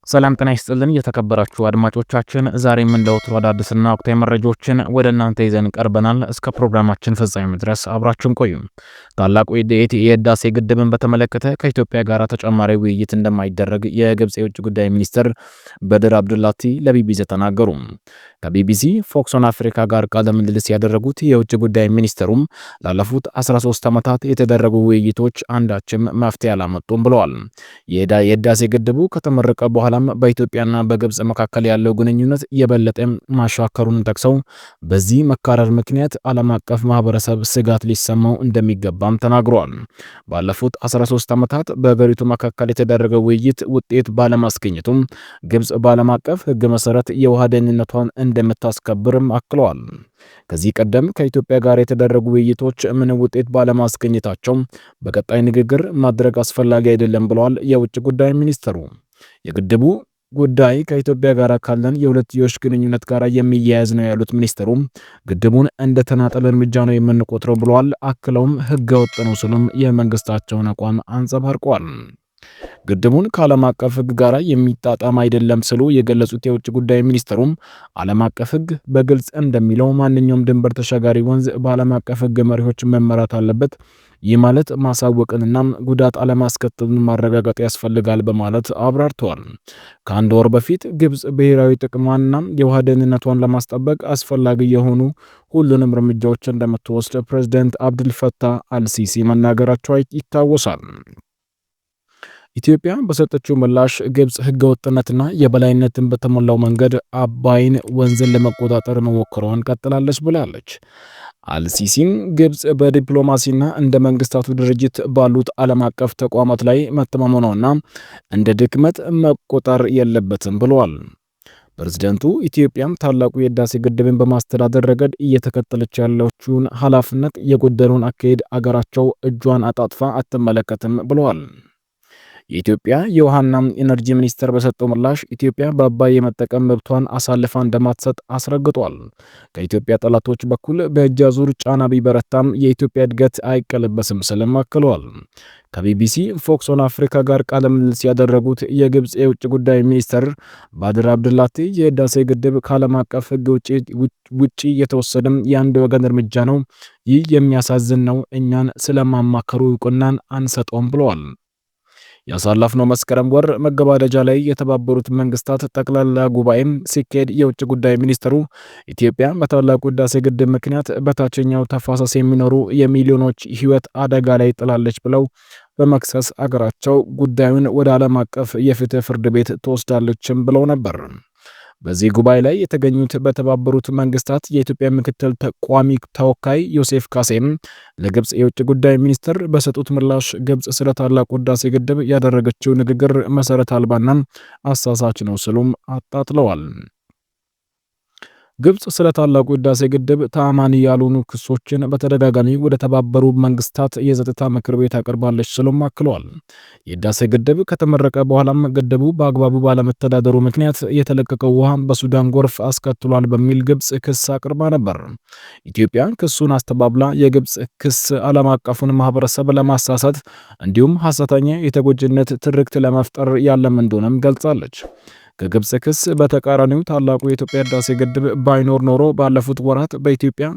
ሰላም ጤና ይስጥልን የተከበራችሁ አድማጮቻችን፣ ዛሬም እንደ ወትሮ አዳዲስና ወቅታዊ መረጃዎችን ወደ እናንተ ይዘን ቀርበናል። እስከ ፕሮግራማችን ፍጻሜ ድረስ አብራችሁን ቆዩ። ታላቁ የህዳሴ ግድብን በተመለከተ ከኢትዮጵያ ጋር ተጨማሪ ውይይት እንደማይደረግ የግብጽ የውጭ ጉዳይ ሚኒስትር በድር አብዱላቲ ለቢቢሲ ተናገሩ። ከቢቢሲ ፎክስ ኦን አፍሪካ ጋር ቃለ ምልልስ ያደረጉት የውጭ ጉዳይ ሚኒስትሩም ላለፉት 13 ዓመታት የተደረጉ ውይይቶች አንዳችም መፍትሄ አላመጡም ብለዋል። የህዳሴ ግድቡ ከተመረቀ በኋላም በኢትዮጵያና በግብጽ መካከል ያለው ግንኙነት የበለጠ ማሻከሩን ጠቅሰው በዚህ መካረር ምክንያት ዓለም አቀፍ ማህበረሰብ ስጋት ሊሰማው እንደሚገባም ተናግረዋል። ባለፉት 13 ዓመታት በሀገሪቱ መካከል የተደረገው ውይይት ውጤት ባለማስገኘቱም ግብጽ በዓለም አቀፍ ሕግ መሰረት የውሃ ደህንነቷን እንደምታስከብርም አክለዋል። ከዚህ ቀደም ከኢትዮጵያ ጋር የተደረጉ ውይይቶች ምንም ውጤት ባለማስገኘታቸው በቀጣይ ንግግር ማድረግ አስፈላጊ አይደለም ብለዋል የውጭ ጉዳይ ሚኒስትሩ። የግድቡ ጉዳይ ከኢትዮጵያ ጋር ካለን የሁለትዮሽ ግንኙነት ጋር የሚያያዝ ነው ያሉት ሚኒስትሩ ግድቡን እንደ ተናጠል እርምጃ ነው የምንቆጥረው ብለዋል። አክለውም ህገ ወጥ ነው ሲሉም የመንግስታቸውን አቋም አንጸባርቀዋል። ግድቡን ከዓለም አቀፍ ህግ ጋር የሚጣጣም አይደለም ሲሉ የገለጹት የውጭ ጉዳይ ሚኒስትሩም ዓለም አቀፍ ህግ በግልጽ እንደሚለው ማንኛውም ድንበር ተሻጋሪ ወንዝ በዓለም አቀፍ ህግ መሪዎች መመራት አለበት። ይህ ማለት ማሳወቅንና ጉዳት አለማስከተልን ማረጋገጥ ያስፈልጋል በማለት አብራርተዋል። ከአንድ ወር በፊት ግብጽ ብሔራዊ ጥቅሟንና የውሃ ደህንነቷን ለማስጠበቅ አስፈላጊ የሆኑ ሁሉንም እርምጃዎች እንደምትወስድ ፕሬዝዳንት አብዱልፈታህ አልሲሲ መናገራቸው ይታወሳል። ኢትዮጵያ በሰጠችው ምላሽ ግብጽ ህገወጥነትና የበላይነትን በተሞላው መንገድ አባይን ወንዝን ለመቆጣጠር መሞከሯን ቀጥላለች ብላለች። አልሲሲም ግብጽ በዲፕሎማሲና እንደ መንግስታቱ ድርጅት ባሉት ዓለም አቀፍ ተቋማት ላይ መተማመኗና እንደ ድክመት መቆጠር የለበትም ብለዋል። ፕሬዝደንቱ ኢትዮጵያም ታላቁ የህዳሴ ግድብን በማስተዳደር ረገድ እየተከተለች ያለችውን ኃላፊነት የጎደለውን አካሄድ አገራቸው እጇን አጣጥፋ አትመለከትም ብለዋል። የኢትዮጵያ የውሃና ኢነርጂ ሚኒስቴር በሰጠው ምላሽ ኢትዮጵያ በአባይ የመጠቀም መብቷን አሳልፋ እንደማትሰጥ አስረግጧል። ከኢትዮጵያ ጠላቶች በኩል በእጅ አዙር ጫና ቢበረታም የኢትዮጵያ እድገት አይቀለበስም ሲልም አክለዋል። ከቢቢሲ ፎክስ ኦን አፍሪካ ጋር ቃለ ምልልስ ያደረጉት የግብጽ የውጭ ጉዳይ ሚኒስትር ባድር አብዱላቲ የህዳሴ ግድብ ከዓለም አቀፍ ሕግ ውጪ የተወሰደም የአንድ ወገን እርምጃ ነው። ይህ የሚያሳዝን ነው። እኛን ስለማማከሩ እውቅናን አንሰጠውም ብለዋል። ያሳለፍነው መስከረም ወር መገባደጃ ላይ የተባበሩት መንግስታት ጠቅላላ ጉባኤም ሲካሄድ የውጭ ጉዳይ ሚኒስትሩ ኢትዮጵያ በታላቁ ህዳሴ ግድብ ምክንያት በታችኛው ተፋሰስ የሚኖሩ የሚሊዮኖች ህይወት አደጋ ላይ ጥላለች ብለው በመክሰስ አገራቸው ጉዳዩን ወደ ዓለም አቀፍ የፍትህ ፍርድ ቤት ትወስዳለችም ብለው ነበር። በዚህ ጉባኤ ላይ የተገኙት በተባበሩት መንግስታት የኢትዮጵያ ምክትል ቋሚ ተወካይ ዮሴፍ ካሴም ለግብጽ የውጭ ጉዳይ ሚኒስትር በሰጡት ምላሽ ግብጽ ስለ ታላቁ ህዳሴ ግድብ ያደረገችው ንግግር መሰረት አልባና አሳሳች ነው ሲሉም አጣጥለዋል። ግብጽ ስለ ታላቁ ህዳሴ ግድብ ተአማኒ ያልሆኑ ክሶችን በተደጋጋሚ ወደ ተባበሩ መንግስታት የጸጥታ ምክር ቤት አቅርባለች ሲሉም አክለዋል። የህዳሴ ግድብ ከተመረቀ በኋላም ግድቡ በአግባቡ ባለመተዳደሩ ምክንያት የተለቀቀው ውሃ በሱዳን ጎርፍ አስከትሏል በሚል ግብጽ ክስ አቅርባ ነበር። ኢትዮጵያ ክሱን አስተባብላ የግብጽ ክስ ዓለም አቀፉን ማህበረሰብ ለማሳሳት እንዲሁም ሐሰተኛ የተጎጂነት ትርክት ለመፍጠር ያለም እንደሆነም ገልጻለች። ከግብጽ ክስ በተቃራኒው ታላቁ የኢትዮጵያ ህዳሴ ግድብ ባይኖር ኖሮ ባለፉት ወራት በኢትዮጵያ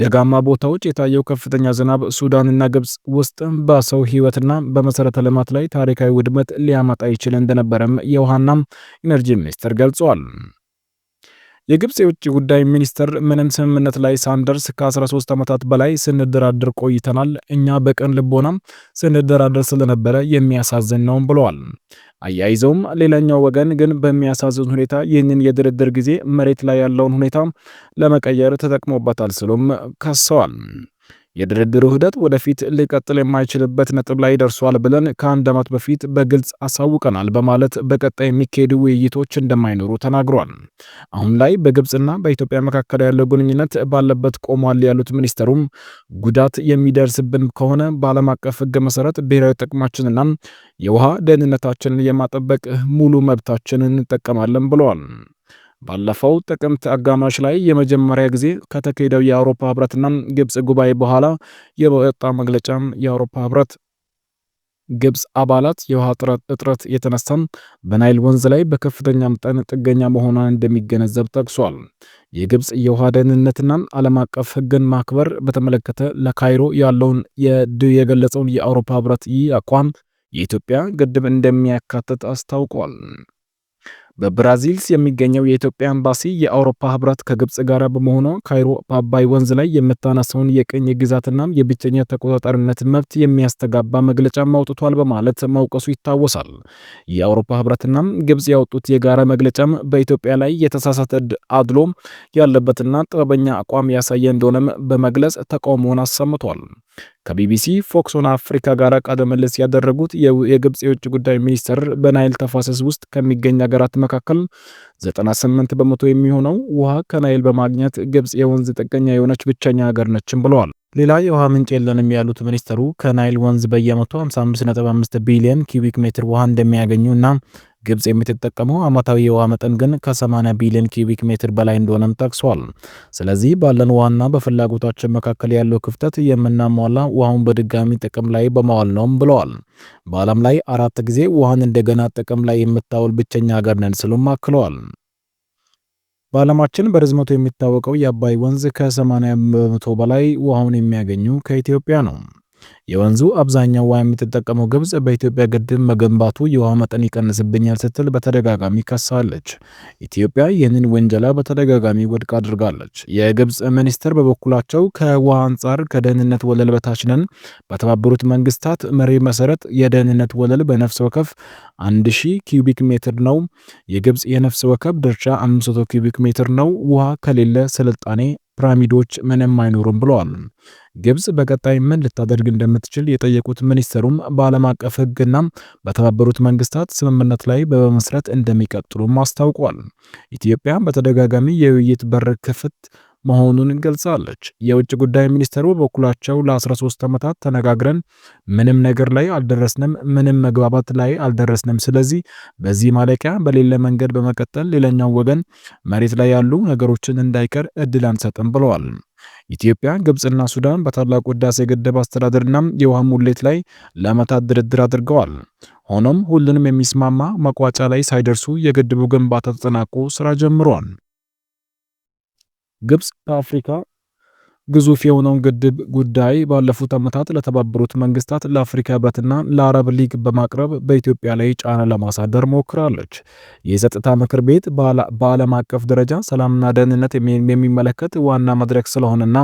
ደጋማ ቦታዎች የታየው ከፍተኛ ዝናብ ሱዳንና ግብጽ ውስጥ በሰው ህይወትና በመሰረተ ልማት ላይ ታሪካዊ ውድመት ሊያመጣ ይችል እንደነበረም የውሃና ኢነርጂ ሚኒስቴር ገልጿል። የግብጽ የውጭ ጉዳይ ሚኒስትር ምንም ስምምነት ላይ ሳንደርስ ከ13 ዓመታት በላይ ስንደራደር ቆይተናል። እኛ በቀን ልቦናም ስንደራደር ስለነበረ የሚያሳዝን ነው ብለዋል። አያይዘውም ሌላኛው ወገን ግን በሚያሳዝን ሁኔታ ይህንን የድርድር ጊዜ መሬት ላይ ያለውን ሁኔታ ለመቀየር ተጠቅሞበታል ሲሉም ከሰዋል። የድርድሩ ሂደት ወደፊት ሊቀጥል የማይችልበት ነጥብ ላይ ደርሷል ብለን ከአንድ ዓመት በፊት በግልጽ አሳውቀናል በማለት በቀጣይ የሚካሄዱ ውይይቶች እንደማይኖሩ ተናግሯል። አሁን ላይ በግብጽና በኢትዮጵያ መካከል ያለው ግንኙነት ባለበት ቆሟል ያሉት ሚኒስተሩም ጉዳት የሚደርስብን ከሆነ በዓለም አቀፍ ሕግ መሰረት ብሔራዊ ጥቅማችንና የውሃ ደህንነታችንን የማጠበቅ ሙሉ መብታችንን እንጠቀማለን ብለዋል። ባለፈው ጥቅምት አጋማሽ ላይ የመጀመሪያ ጊዜ ከተካሄደው የአውሮፓ ህብረትና ግብጽ ጉባኤ በኋላ የወጣ መግለጫም የአውሮፓ ህብረት ግብፅ አባላት የውሃ እጥረት የተነሳም በናይል ወንዝ ላይ በከፍተኛ መጠን ጥገኛ መሆኗን እንደሚገነዘብ ጠቅሷል። የግብፅ የውሃ ደህንነትና ዓለም አቀፍ ሕግን ማክበር በተመለከተ ለካይሮ ያለውን የገለጸውን የአውሮፓ ሕብረት ይህ አቋም የኢትዮጵያ ግድብ እንደሚያካትት አስታውቋል። በብራዚልስ የሚገኘው የኢትዮጵያ ኤምባሲ የአውሮፓ ህብረት ከግብጽ ጋር በመሆኑ ካይሮ በአባይ ወንዝ ላይ የምታነሳውን የቅኝ ግዛትና የብቸኛ ተቆጣጣሪነት መብት የሚያስተጋባ መግለጫ አውጥቷል በማለት መውቀሱ ይታወሳል። የአውሮፓ ህብረትና ግብጽ ያወጡት የጋራ መግለጫም በኢትዮጵያ ላይ የተሳሳተ አድሎ ያለበትና ጥበበኛ አቋም ያሳየ እንደሆነም በመግለጽ ተቃውሞውን አሰምቷል። ከቢቢሲ ፎክስ ኦን አፍሪካ ጋር ቃለ ምልልስ ያደረጉት የግብጽ የውጭ ጉዳይ ሚኒስትር በናይል ተፋሰስ ውስጥ ከሚገኝ ሀገራት መካከል 98 በመቶ የሚሆነው ውሃ ከናይል በማግኘት ግብጽ የወንዝ ጥገኛ የሆነች ብቸኛ ሀገር ነችም ብለዋል። ሌላ የውሃ ምንጭ የለንም ያሉት ሚኒስትሩ ከናይል ወንዝ በየመቶ 55.5 ቢሊዮን ኪዩቢክ ሜትር ውሃ እንደሚያገኙና ግብጽ የምትጠቀመው ዓመታዊ የውሃ መጠን ግን ከ80 ቢሊዮን ኪዩቢክ ሜትር በላይ እንደሆነም ጠቅሷል። ስለዚህ ባለን ውሃና በፍላጎታችን መካከል ያለው ክፍተት የምናሟላ ውሃውን በድጋሚ ጥቅም ላይ በማዋል ነውም ብለዋል። በዓለም ላይ 4 ጊዜ ውሃን እንደገና ጥቅም ላይ የምታውል ብቸኛ ሀገር ነን ሲሉም አክለዋል። በዓለማችን በርዝመቱ የሚታወቀው የአባይ ወንዝ ከ80 በመቶ በላይ ውሃውን የሚያገኙ ከኢትዮጵያ ነው። የወንዙ አብዛኛው ውሃ የምትጠቀመው ግብጽ በኢትዮጵያ ግድብ መገንባቱ የውሃ መጠን ይቀንስብኛል ስትል በተደጋጋሚ ከሳለች። ኢትዮጵያ ይህንን ወንጀላ በተደጋጋሚ ውድቅ አድርጋለች። የግብጽ ሚኒስትር በበኩላቸው ከውሃ አንጻር ከደህንነት ወለል በታች ነን። በተባበሩት መንግስታት መሪ መሰረት የደህንነት ወለል በነፍስ ወከፍ 1000 ኪዩቢክ ሜትር ነው። የግብጽ የነፍስ ወከፍ ድርሻ 500 ኪዩቢክ ሜትር ነው። ውሃ ከሌለ ስልጣኔ ፒራሚዶች ምንም አይኖሩም ብለዋል። ግብጽ በቀጣይ ምን ልታደርግ እንደምትችል የጠየቁት ሚኒስትሩም በዓለም አቀፍ ሕግና በተባበሩት መንግስታት ስምምነት ላይ በመመስረት እንደሚቀጥሉም አስታውቋል። ኢትዮጵያ በተደጋጋሚ የውይይት በር ክፍት መሆኑን ገልጻለች። የውጭ ጉዳይ ሚኒስትሩ በበኩላቸው ለ13 ዓመታት ተነጋግረን ምንም ነገር ላይ አልደረስንም፣ ምንም መግባባት ላይ አልደረስንም። ስለዚህ በዚህ ማለቂያ በሌለ መንገድ በመቀጠል ሌላኛው ወገን መሬት ላይ ያሉ ነገሮችን እንዳይቀር እድል አንሰጥም ብለዋል። ኢትዮጵያ፣ ግብጽና ሱዳን በታላቁ ህዳሴ ግድብ አስተዳደርና የውሃ ሙሌት ላይ ለዓመታት ድርድር አድርገዋል። ሆኖም ሁሉንም የሚስማማ መቋጫ ላይ ሳይደርሱ የግድቡ ግንባታ ተጠናቆ ስራ ጀምሯል። ግብጽ በአፍሪካ ግዙፍ የሆነውን ግድብ ጉዳይ ባለፉት ዓመታት ለተባበሩት መንግስታት፣ ለአፍሪካ ህብረትና ለአረብ ሊግ በማቅረብ በኢትዮጵያ ላይ ጫና ለማሳደር ሞክራለች። የጸጥታ ምክር ቤት በዓለም አቀፍ ደረጃ ሰላምና ደህንነት የሚመለከት ዋና መድረክ ስለሆነና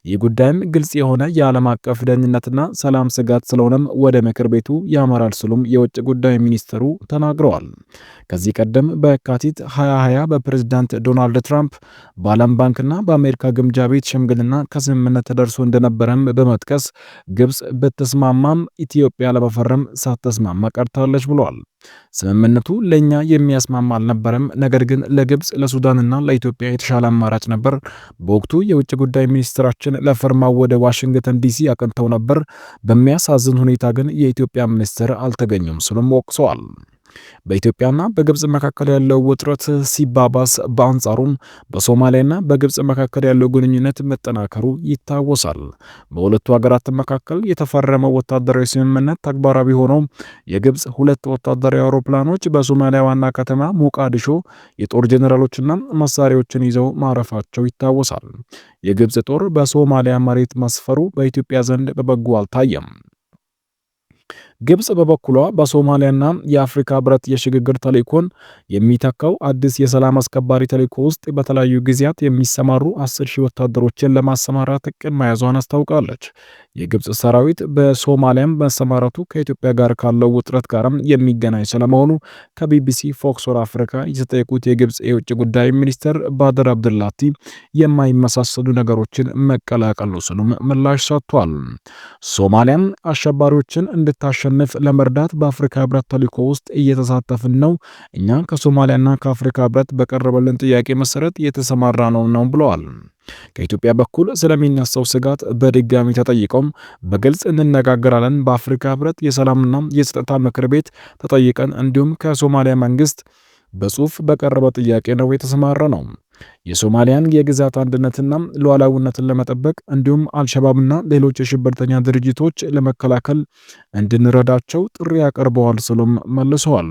ይህ ጉዳይም ግልጽ የሆነ የዓለም አቀፍ ደህንነትና ሰላም ስጋት ስለሆነም ወደ ምክር ቤቱ ያመራል ሲሉም የውጭ ጉዳይ ሚኒስትሩ ተናግረዋል። ከዚህ ቀደም በየካቲት 2020 በፕሬዝዳንት ዶናልድ ትራምፕ በዓለም ባንክና በአሜሪካ ግምጃ ቤት ሽምግልና ከስምምነት ተደርሶ እንደነበረም በመጥቀስ ግብጽ ብትስማማም ኢትዮጵያ ለመፈረም ሳትስማማ ቀርታለች ብሏል። ስምምነቱ ለኛ የሚያስማማ አልነበረም፣ ነገር ግን ለግብጽ ለሱዳንና ለኢትዮጵያ የተሻለ አማራጭ ነበር። በወቅቱ የውጭ ጉዳይ ሚኒስትራችን ለፈርማው ወደ ዋሽንግተን ዲሲ አቅንተው ነበር። በሚያሳዝን ሁኔታ ግን የኢትዮጵያ ሚኒስትር አልተገኙም ሲሉም ወቅሰዋል። በኢትዮጵያና በግብጽ መካከል ያለው ውጥረት ሲባባስ በአንጻሩም በሶማሊያና በግብጽ መካከል ያለው ግንኙነት መጠናከሩ ይታወሳል። በሁለቱ ሀገራት መካከል የተፈረመው ወታደራዊ ስምምነት ተግባራዊ ሆኖ የግብጽ 2 ወታደራዊ አውሮፕላኖች በሶማሊያ ዋና ከተማ ሞቃዲሾ የጦር ጄኔራሎችና መሳሪያዎችን ይዘው ማረፋቸው ይታወሳል። የግብጽ ጦር በሶማሊያ መሬት መስፈሩ በኢትዮጵያ ዘንድ በበጎ አልታየም። ግብጽ በበኩሏ በሶማሊያና የአፍሪካ ህብረት የሽግግር ተልዕኮን የሚተካው አዲስ የሰላም አስከባሪ ተልዕኮ ውስጥ በተለያዩ ጊዜያት የሚሰማሩ 10,000 ወታደሮችን ለማሰማራት እቅድ መያዟን አስታውቃለች። የግብጽ ሰራዊት በሶማሊያም መሰማራቱ ከኢትዮጵያ ጋር ካለው ውጥረት ጋርም የሚገናኝ ስለመሆኑ ከቢቢሲ ፎክስ ኦን አፍሪካ የተጠየቁት የግብጽ የውጭ ጉዳይ ሚኒስትር ባድር አብድላቲ የማይመሳሰሉ ነገሮችን መቀላቀሉ ሲሉም ምላሽ ሰጥቷል። ሶማሊያም አሸባሪዎችን እንድታሸንፍ ለመርዳት በአፍሪካ ህብረት ተልዕኮ ውስጥ እየተሳተፍን ነው። እኛ ከሶማሊያና ከአፍሪካ ህብረት በቀረበልን ጥያቄ መሰረት የተሰማራ ነው ብለዋል። ከኢትዮጵያ በኩል ስለሚነሳው ስጋት በድጋሚ ተጠይቀውም በግልጽ እንነጋገራለን። በአፍሪካ ህብረት የሰላምና የጸጥታ ምክር ቤት ተጠይቀን እንዲሁም ከሶማሊያ መንግስት በጽሁፍ በቀረበ ጥያቄ ነው የተሰማራ ነው። የሶማሊያን የግዛት አንድነትና ሉዓላዊነትን ለመጠበቅ እንዲሁም አልሸባብና ሌሎች የሽብርተኛ ድርጅቶች ለመከላከል እንድንረዳቸው ጥሪ ያቀርበዋል ሲሉም መልሰዋል።